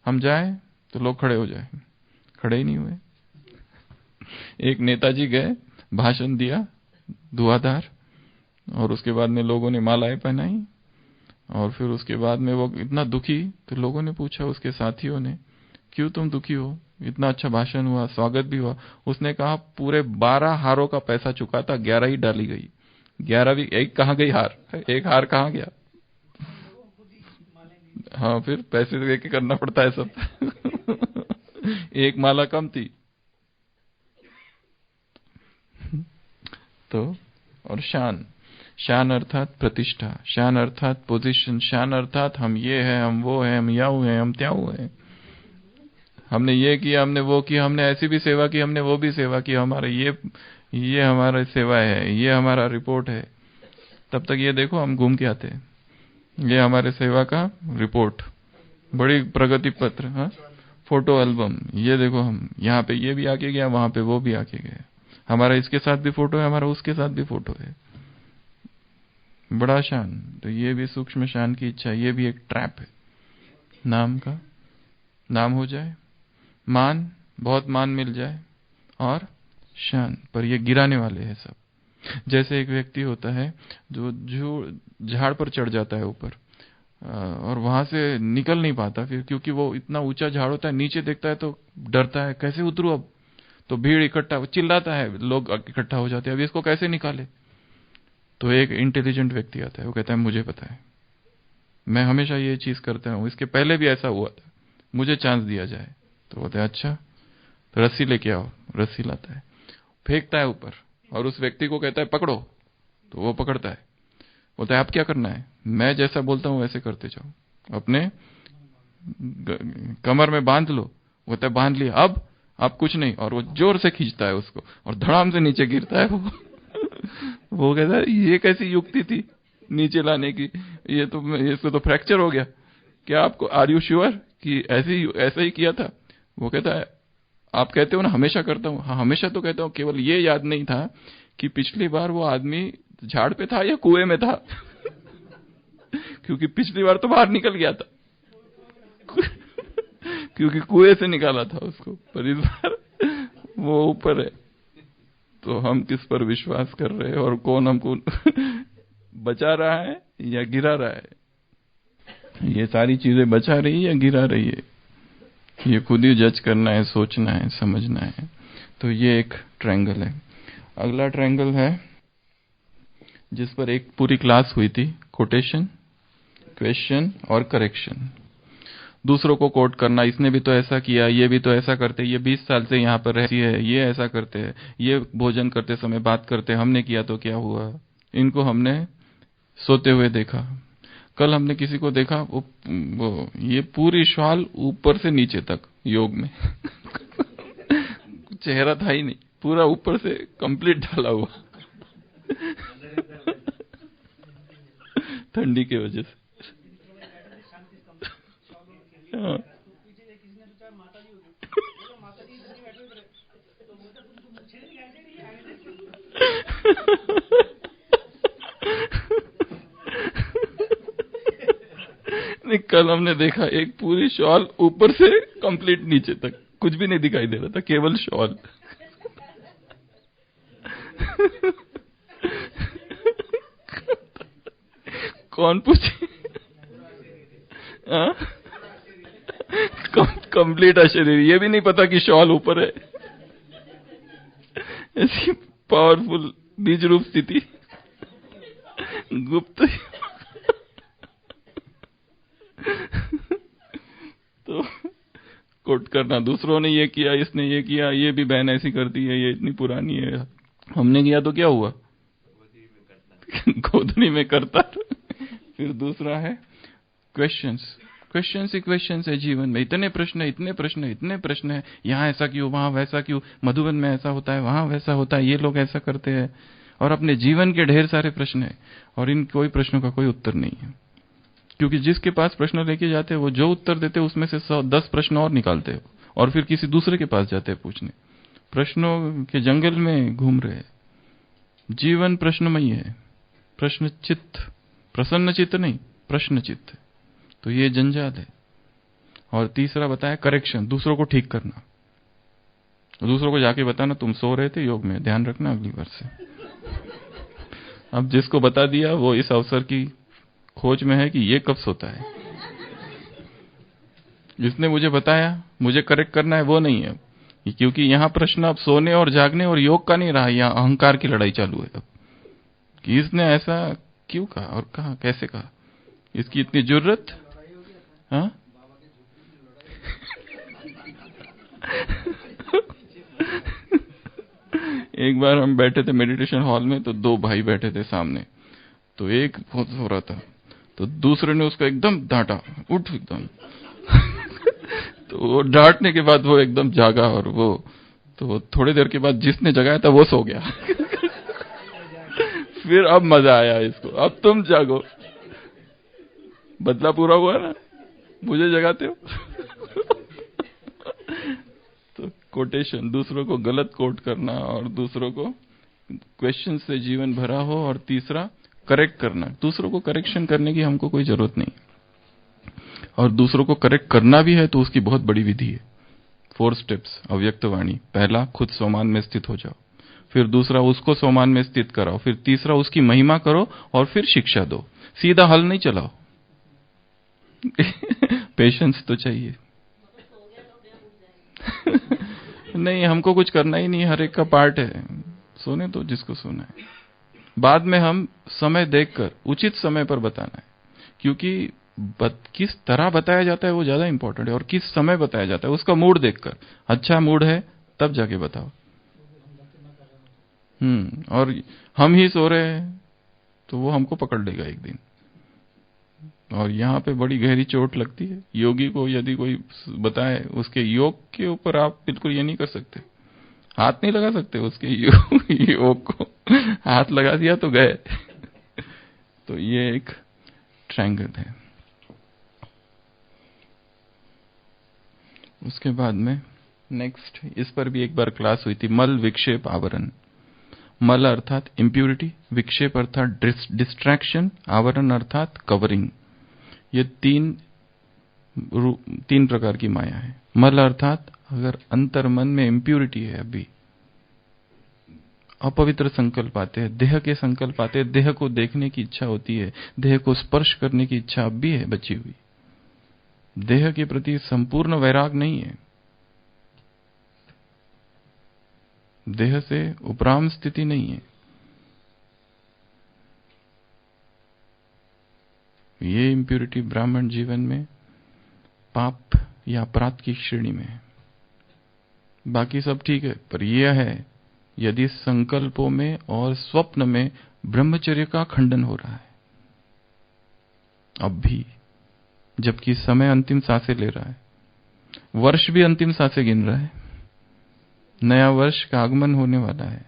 हम जाए तो लोग खड़े हो जाए, खड़े ही नहीं हुए। एक नेताजी गए, भाषण दिया धुआंधार, और उसके बाद में लोगों ने मालाएं पहनाई, और फिर उसके बाद में वो इतना दुखी, तो लोगों ने पूछा उसके साथियों ने, क्यों तुम दुखी हो, इतना अच्छा भाषण हुआ, स्वागत भी हुआ। उसने कहा पूरे 12 हारों का पैसा चुका था, 11 ही डाली गई, 11 भी, एक कहां गई हार, एक हार कहां गया। हाँ, फिर पैसे देके करना पड़ता है सब एक माला कम थी। तो और शान, शान अर्थात प्रतिष्ठा, शान अर्थात पोजीशन, शान अर्थात हम ये है, हम वो है, हम याऊ है, हम त्याऊ है, हमने ये किया, हमने वो किया, हमने ऐसी भी सेवा की, हमने वो भी सेवा की, हमारा ये हमारा सेवा है, ये हमारा रिपोर्ट है। तब तक ये देखो हम घूम के आते हैं, ये हमारे सेवा का रिपोर्ट, बड़ी प्रगति पत्र, हाँ, फोटो एल्बम, ये देखो हम यहाँ पे ये भी आके गया, वहां पे वो भी आके गया, हमारा इसके साथ भी फोटो है, हमारा उसके साथ भी फोटो है। बड़ा शान, तो ये भी सूक्ष्म शान की इच्छा, ये भी एक ट्रैप है। नाम का नाम हो जाए, मान, बहुत मान मिल जाए, और शान, पर ये गिराने वाले हैं सब। जैसे एक व्यक्ति होता है जो झाड़ पर चढ़ जाता है ऊपर, और वहां से निकल नहीं पाता फिर, क्योंकि वो इतना ऊंचा झाड़ होता है, नीचे देखता है तो डरता है, कैसे उतरू अब, तो भीड़ इकट्ठा, चिल्लाता है, लोग इकट्ठा हो जाते हैं, अब इसको कैसे निकाले। तो एक इंटेलिजेंट व्यक्ति आता है, वो कहता है मुझे पता है, मैं हमेशा ये चीज करता हूँ, इसके पहले भी ऐसा हुआ था, मुझे चांस दिया जाए। तो बोलते हैं अच्छा, तो रस्सी लेके आओ, रस्सी लाता है, फेंकता है ऊपर, और उस व्यक्ति को कहता है पकड़ो, तो वो पकड़ता है। बोलता है आप क्या करना है, मैं जैसा बोलता हूं वैसे करते जाओ, अपने कमर में बांध लो। बोलता है बांध लिया, अब आप कुछ नहीं, और वो जोर से खींचता है उसको, और धड़ाम से नीचे गिरता है वो। वो कहता है ये कैसी युक्ति थी नीचे लाने की, ये तो फ्रैक्चर हो गया, क्या आपको, आर यू श्योर कि ऐसा ही किया था। वो कहता है आप कहते हो ना हमेशा करता हूं। हाँ हमेशा तो कहता हूं, केवल ये याद नहीं था कि पिछली बार वो आदमी झाड़ पे था या कुएं में था। क्योंकि पिछली बार तो बाहर निकल गया था, क्योंकि कुएं से निकाला था उसको, पर इस बार वो ऊपर है। तो हम किस पर विश्वास कर रहे हैं, और कौन हमको बचा रहा है या गिरा रहा है, ये सारी चीजें बचा रही है या गिरा रही है, ये खुद ही जज करना है, सोचना है, समझना है। तो ये एक ट्रायंगल है। अगला ट्रायंगल है जिस पर एक पूरी क्लास हुई थी, कोटेशन, क्वेश्चन और करेक्शन। दूसरों को कोट करना, इसने भी तो ऐसा किया, ये भी तो ऐसा करते, ये 20 साल से यहाँ पर रहती है, ये ऐसा करते हैं, ये भोजन करते समय बात करते, हमने किया तो क्या हुआ, इनको हमने सोते हुए देखा। कल हमने किसी को देखा, वो ये पूरी शाल ऊपर से नीचे तक योग में चेहरा था ही नहीं, पूरा ऊपर से कंप्लीट ढाला हुआ ठंडी की वजह से। हाँ। नहीं, कल हमने देखा एक पूरी शॉल ऊपर से कंप्लीट नीचे तक, कुछ भी नहीं दिखाई दे रहा था, केवल शॉल। कौन पूछे, कंप्लीट अशरीर, ये भी नहीं पता कि शॉल ऊपर है। ऐसी पावरफुल बीज रूप स्थिति, गुप्त। तो कोट करना, दूसरों ने ये किया, इसने ये किया, ये भी बहन ऐसी करती है, ये इतनी पुरानी है, हमने किया तो क्या हुआ, गोदनी में करता। फिर दूसरा है क्वेश्चंस। क्वेश्चंस ही क्वेश्चंस है जीवन में, इतने प्रश्न, इतने प्रश्न, इतने प्रश्न है, यहाँ ऐसा क्यों, वहां वैसा क्यों, मधुबन में ऐसा होता है, वहां वैसा होता है, ये लोग ऐसा करते हैं, और अपने जीवन के ढेर सारे प्रश्न है, और इन कोई प्रश्नों का कोई उत्तर नहीं है। क्योंकि जिसके पास प्रश्न लेके जाते हैं, वो जो उत्तर देते हैं उसमें से 10 प्रश्न और निकालते हैं, और फिर किसी दूसरे के पास जाते हैं पूछने। प्रश्नों के जंगल में घूम रहे। जीवन प्रश्नमयी है, प्रश्न चित्त, प्रसन्न चित्त नहीं, प्रश्न चित्त। तो ये जंजाल है। और तीसरा बताया करेक्शन, दूसरों को ठीक करना, दूसरों को जाके बताना तुम सो रहे थे योग में, ध्यान रखना अगली बार से। अब जिसको बता दिया वो इस अवसर की खोज में है कि ये कब सोता है। जिसने मुझे बताया मुझे करेक्ट करना है वो नहीं है, क्योंकि यहां प्रश्न अब सोने और जागने और योग का नहीं रहा, यहां अहंकार की लड़ाई चालू है अब, कि इसने ऐसा क्यों कहा और कहा, कैसे कहा, इसकी इतनी जरूरत। हाँ एक बार हम बैठे थे मेडिटेशन हॉल में, तो 2 भाई बैठे थे सामने, तो एक बहुत सो रहा था, तो दूसरे ने उसको एकदम डांटा, उठ एकदम। तो वो डांटने के बाद वो एकदम जागा, और वो तो थोड़ी देर के बाद जिसने जगाया था वो सो गया। फिर अब मजा आया इसको, अब तुम जागो, बदला पूरा हुआ ना, मुझे जगाते हो। तो कोटेशन, दूसरों को गलत कोट करना, और दूसरों को क्वेश्चन से जीवन भरा हो, और तीसरा करेक्ट करना, दूसरों को करेक्शन करने की हमको कोई जरूरत नहीं, और दूसरों को करेक्ट करना भी है तो उसकी बहुत बड़ी विधि है। 4 स्टेप्स अव्यक्त वाणी। पहला, खुद स्वमान में स्थित हो जाओ, फिर दूसरा, उसको स्वमान में स्थित कराओ, फिर तीसरा, उसकी महिमा करो, और फिर शिक्षा दो। सीधा हल नहीं चलाओ। पेशेंस तो चाहिए। नहीं, हमको कुछ करना ही नहीं, हर एक का पार्ट है, सोने तो जिसको सोना है। बाद में हम समय देखकर उचित समय पर बताना है, क्योंकि किस तरह बताया जाता है वो ज्यादा इंपॉर्टेंट है, और किस समय बताया जाता है उसका मूड देखकर। अच्छा मूड है तब जाके बताओ। और हम ही सो रहे हैं तो वो हमको पकड़ लेगा एक दिन, और यहाँ पे बड़ी गहरी चोट लगती है। योगी को यदि कोई बताए उसके योग के ऊपर, आप बिल्कुल ये नहीं कर सकते, हाथ नहीं लगा सकते उसके योग को। हाथ लगा दिया तो गए। तो ये एक ट्रायंगल है। उसके बाद में नेक्स्ट, इस पर भी एक बार क्लास हुई थी, मल विक्षेप आवरण। मल अर्थात इम्प्यूरिटी, विक्षेप अर्थात डिस्ट्रैक्शन, आवरण अर्थात कवरिंग। ये तीन प्रकार की माया है। मल अर्थात अगर अंतर मन में इम्प्यूरिटी है, अभी अपवित्र संकल्प आते हैं, देह के संकल्प आते हैं, देह को देखने की इच्छा होती है, देह को स्पर्श करने की इच्छा अब भी है बची हुई, देह के प्रति संपूर्ण वैराग नहीं है, देह से उपराम स्थिति नहीं है, ये इम्प्यूरिटी ब्राह्मण जीवन में पाप या अपराध की श्रेणी में है। बाकी सब ठीक है, पर यह है यदि संकल्पों में और स्वप्न में ब्रह्मचर्य का खंडन हो रहा है अब भी, जबकि समय अंतिम सांसें ले रहा है, वर्ष भी अंतिम सांसें गिन रहा है, नया वर्ष का आगमन होने वाला है,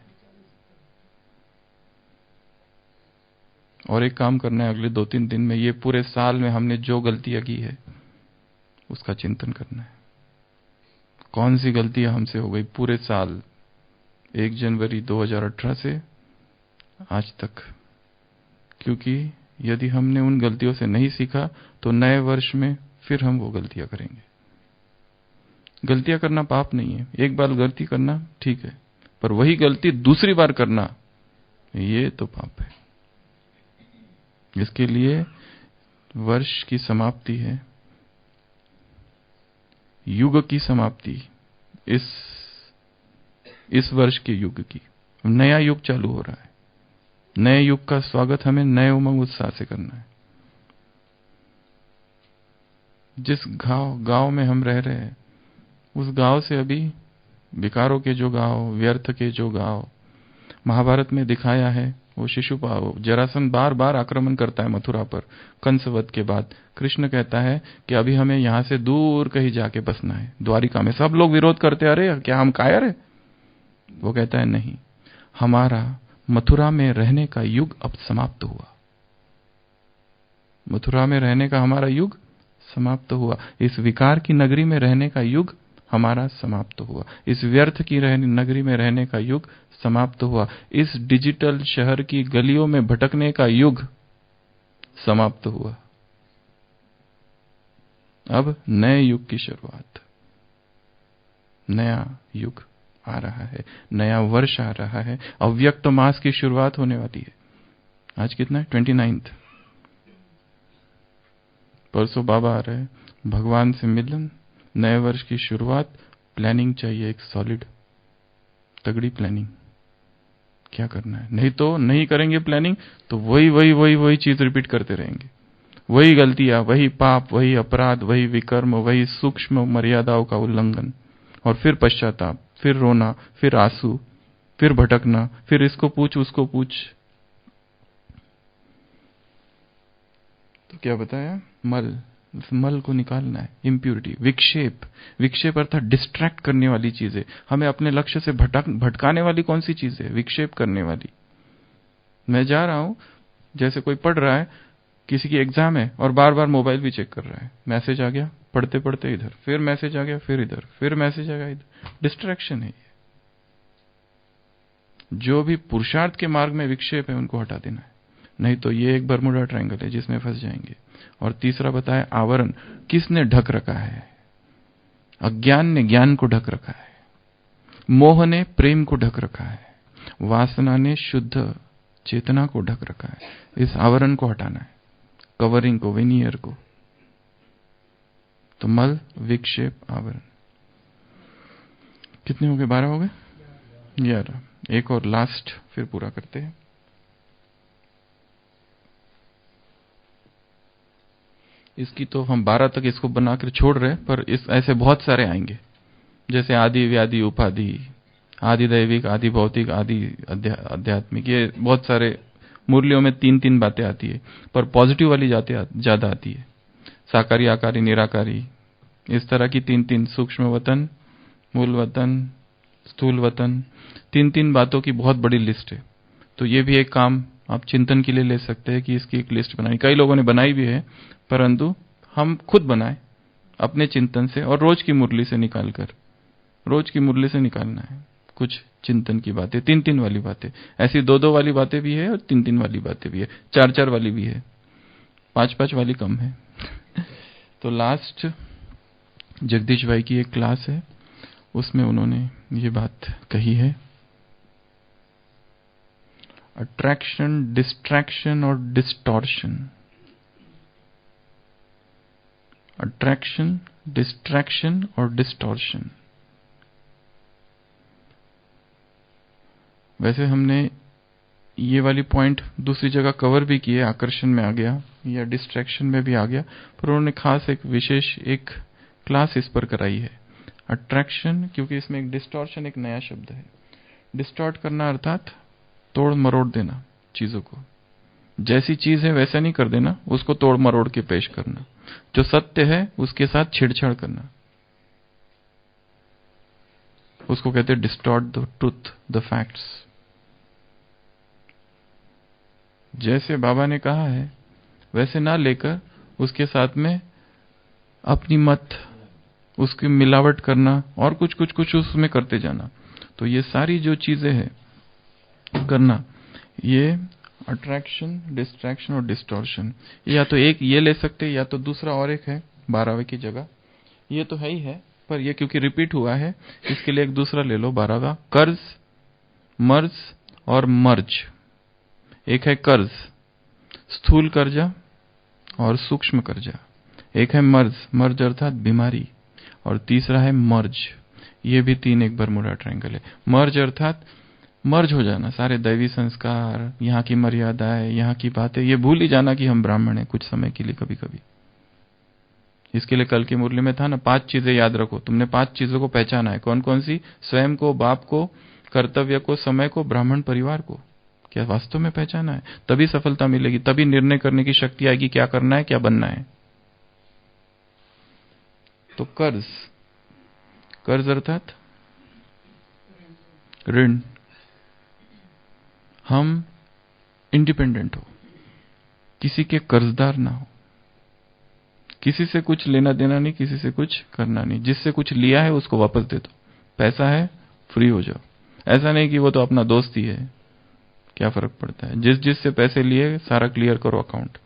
और एक काम करना है अगले 2-3 दिन में, ये पूरे साल में हमने जो गलतियां की है उसका चिंतन करना है। कौन सी गलतियां हमसे हो गई पूरे साल, 1 जनवरी 2018 से आज तक, क्योंकि यदि हमने उन गलतियों से नहीं सीखा तो नए वर्ष में फिर हम वो गलतियां करेंगे। गलतियां करना पाप नहीं है, एक बार गलती करना ठीक है, पर वही गलती दूसरी बार करना ये तो पाप है। इसके लिए वर्ष की समाप्ति है, युग की समाप्ति, इस वर्ष के युग की, नया युग चालू हो रहा है। नए युग का स्वागत हमें नए उमंग उत्साह से करना है। जिस गांव में हम रह रहे हैं उस गांव से अभी विकारों के जो गांव, व्यर्थ के जो गांव महाभारत में दिखाया है, वो शिशुपाल, जरासंध बार बार आक्रमण करता है मथुरा पर कंसवध के बाद। कृष्ण कहता है कि अभी हमें यहां से दूर कहीं जाके बसना है, द्वारिका में। सब लोग विरोध करते, अरे क्या हम कायर है? वो कहता है नहीं, हमारा मथुरा में रहने का युग अब समाप्त हुआ। मथुरा में रहने का हमारा युग समाप्त हुआ, इस विकार की नगरी में रहने का युग हमारा समाप्त हुआ, इस व्यर्थ की नगरी में रहने का युग समाप्त हुआ, इस डिजिटल शहर की गलियों में भटकने का युग समाप्त हुआ। अब नए युग की शुरुआत, नया युग आ रहा है, नया वर्ष आ रहा है, अव्यक्त मास की शुरुआत होने वाली है। आज कितना है? 29। परसों बाबा आ रहे हैं, भगवान से मिलन, नए वर्ष की शुरुआत। प्लानिंग चाहिए, एक सॉलिड तगड़ी प्लानिंग। क्या करना है? नहीं तो नहीं करेंगे प्लानिंग तो वही चीज रिपीट करते रहेंगे, वही गलतियां, वही पाप, वही अपराध, वही विकर्म, वही सूक्ष्म मर्यादाओं का उल्लंघन, और फिर पश्चाताप, फिर रोना, फिर आंसू, फिर भटकना, फिर इसको पूछ उसको पूछ। तो क्या बताया? मल को निकालना है, इम्प्यूरिटी, विक्षेप अर्थात डिस्ट्रैक्ट करने वाली चीजें, हमें अपने लक्ष्य से भटकाने वाली कौन सी चीज है? विक्षेप करने वाली। मैं जा रहा हूं, जैसे कोई पढ़ रहा है, किसी की एग्जाम है और बार बार मोबाइल भी चेक कर रहा है, मैसेज आ गया, पढ़ते पढ़ते इधर, फिर मैसेज आ गया, फिर इधर, फिर मैसेज आ गया, इधर, डिस्ट्रैक्शन है ये। जो भी पुरुषार्थ के मार्ग में विक्षेप है उनको हटा देना है। नहीं तो ये एक बरमुडा ट्रायंगल है जिसमें फंस जाएंगे। और तीसरा बताया आवरण, किसने ढक रखा है? अज्ञान ने ज्ञान को ढक रखा है, मोह ने प्रेम को ढक रखा है, वासना ने शुद्ध चेतना को ढक रखा है। इस आवरण को हटाना है, कवरिंग को, वेनियर को। तो मल, विक्षेप, आवरण। कितने हो गए? 12 हो गए? 11। एक और लास्ट फिर पूरा करते हैं। इसकी तो हम 12 तक इसको बनाकर छोड़ रहे, पर इस ऐसे बहुत सारे आएंगे, जैसे आदि व्याधि उपाधि, आदि दैविक, आदि भौतिक, आदि आध्यात्मिक, ये बहुत सारे मुरलियों में 3-3 बातें आती है, पर पॉजिटिव वाली ज्यादा आती है। साकारी, आकारी, निराकारी, इस तरह की 3-3, सूक्ष्म वतन, मूल वतन, स्थूल वतन, 3-3 बातों की बहुत बड़ी लिस्ट है। तो ये भी एक काम आप चिंतन के लिए ले सकते हैं कि इसकी एक लिस्ट बनाई। कई लोगों ने बनाई भी है, परंतु हम खुद बनाए अपने चिंतन से, और रोज की मुरली से निकालकर, रोज की मुरली से निकालना है कुछ चिंतन की बातें, 3-3 वाली बातें। ऐसी 2-2 वाली बातें भी है और 3-3 वाली बातें भी है, 4-4 वाली भी है, 5-5 वाली कम है। तो लास्ट जगदीश भाई की एक क्लास है, उसमें उन्होंने ये बात कही है, अट्रैक्शन, डिस्ट्रैक्शन और डिस्टॉर्शन। अट्रैक्शन, डिस्ट्रैक्शन और डिस्टॉर्शन। वैसे हमने ये वाली पॉइंट दूसरी जगह कवर भी किए, आकर्षण में आ गया या डिस्ट्रैक्शन में भी आ गया, पर उन्होंने खास एक विशेष एक क्लास इस पर कराई है। अट्रैक्शन, क्योंकि इसमें एक डिस्टॉर्शन एक नया शब्द है। डिस्टॉर्ट करना अर्थात तोड़ मरोड़ देना चीजों को, जैसी चीज है वैसा नहीं कर देना, उसको तोड़ मरोड़ के पेश करना, जो सत्य है उसके साथ छेड़छाड़ करना, उसको कहते हैं distort the truth, the facts. जैसे बाबा ने कहा है वैसे ना लेकर उसके साथ में अपनी मत, उसकी मिलावट करना और कुछ उसमें करते जाना। तो ये सारी जो चीजें हैं करना, ये अट्रैक्शन, डिस्ट्रैक्शन और डिस्टॉर्शन, या तो एक ये ले सकते हैं या तो दूसरा और एक है 12वें की जगह। ये तो है ही है, पर ये क्योंकि रिपीट हुआ है इसके लिए एक दूसरा ले लो 12वां, कर्ज, मर्ज और मर्ज। एक है कर्ज, स्थूल कर्जा और सूक्ष्म कर्जा। एक है मर्ज, मर्ज अर्थात बीमारी, और तीसरा है मर्ज। ये भी 3 एक बरमुडा ट्रायंगल है। मर्ज अर्थात मर्ज हो जाना, सारे दैवी संस्कार, यहाँ की मर्यादाएं, यहाँ की बातें, ये भूल ही जाना कि हम ब्राह्मण हैं कुछ समय के लिए कभी कभी। इसके लिए कल की मुरली में था ना, 5 चीजें याद रखो। तुमने 5 चीजों को पहचाना है, कौन कौन सी? स्वयं को, बाप को, कर्तव्य को, समय को, ब्राह्मण परिवार को। क्या वास्तव में पहचाना है? तभी सफलता मिलेगी, तभी निर्णय करने की शक्ति आएगी, क्या करना है, क्या बनना है। तो कर्ज, कर्ज अर्थात ऋण। हम इंडिपेंडेंट हो, किसी के कर्जदार ना हो, किसी से कुछ लेना देना नहीं, किसी से कुछ करना नहीं। जिससे कुछ लिया है उसको वापस दे दो, पैसा है फ्री हो जाओ। ऐसा नहीं कि वो तो अपना दोस्त ही है, क्या फर्क पड़ता है। जिससे पैसे लिए सारा क्लियर करो अकाउंट,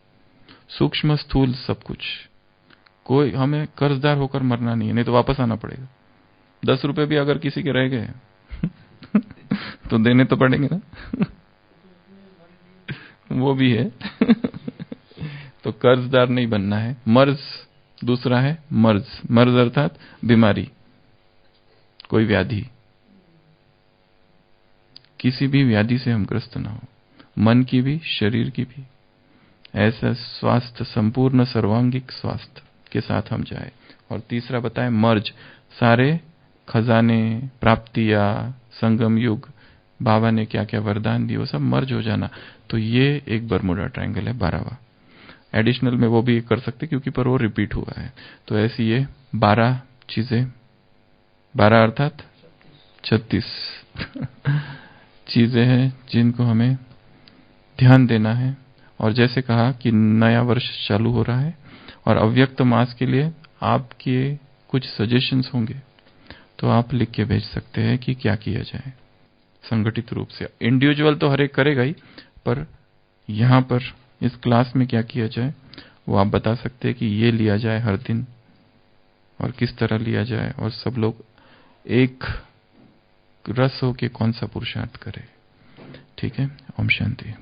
सूक्ष्म स्थूल सब कुछ। कोई हमें कर्जदार होकर मरना नहीं है, नहीं तो वापस आना पड़ेगा। 10 रुपए भी अगर किसी के रह गए तो देने तो पड़ेंगे ना वो भी है तो कर्जदार नहीं बनना है। मर्ज दूसरा है, मर्ज, मर्ज अर्थात बीमारी, कोई व्याधि। किसी भी व्याधि से हम ग्रस्त ना हो, मन की भी, शरीर की भी। ऐसा स्वास्थ्य, संपूर्ण सर्वांगिक स्वास्थ्य के साथ हम जाए। और तीसरा बताए मर्ज, सारे खजाने, प्राप्तियां, संगम युग, बाबा ने क्या क्या वरदान दिए वो सब मर्ज हो जाना। तो ये एक बरमुडा ट्रायंगल है 12वां। एडिशनल में वो भी कर सकते क्योंकि पर वो रिपीट हुआ है। तो ऐसी ये 12 चीजें, 12 अर्थात 36 चीजें हैं जिनको हमें ध्यान देना है। और जैसे कहा कि नया वर्ष चालू हो रहा है और अव्यक्त मास के लिए आपके कुछ सजेशंस होंगे तो आप लिख के भेज सकते हैं कि क्या किया जाए संगठित रूप से। इंडिविजुअल तो हर एक करेगा ही, पर यहां पर इस क्लास में क्या किया जाए वो आप बता सकते हैं कि ये लिया जाए हर दिन और किस तरह लिया जाए, और सब लोग एक रस हो के कौन सा पुरुषार्थ करे। ठीक है, ओम शांति।